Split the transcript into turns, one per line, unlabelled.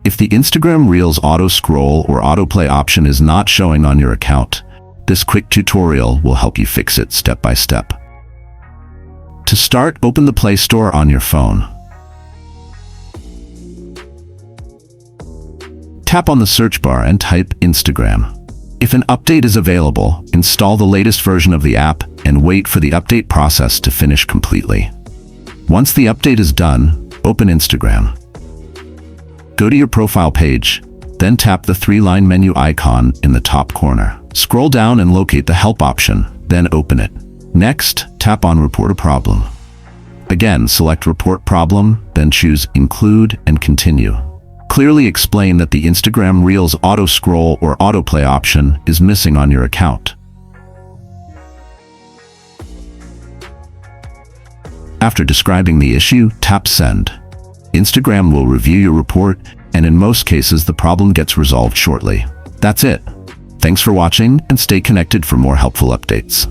If the Instagram Reels auto scroll or autoplay option is not showing on your account, this quick tutorial will help you fix it step by step. To start, open the Play Store on your phone. Tap on the search bar and type Instagram. If an update is available, install the latest version of the app and wait for the update process to finish completely. Once the update is done, open Instagram. Go to your profile page, then tap the three-line menu icon in the top corner. Scroll down and locate the Help option, then open it. Next, tap on Report a Problem. Again, select Report Problem, then choose Include and Continue. Clearly explain that the Instagram Reels auto scroll or autoplay option is missing on your account. After describing the issue, tap Send. Instagram will review your report, and in most cases the problem gets resolved shortly. That's it. Thanks for watching, and stay connected for more helpful updates.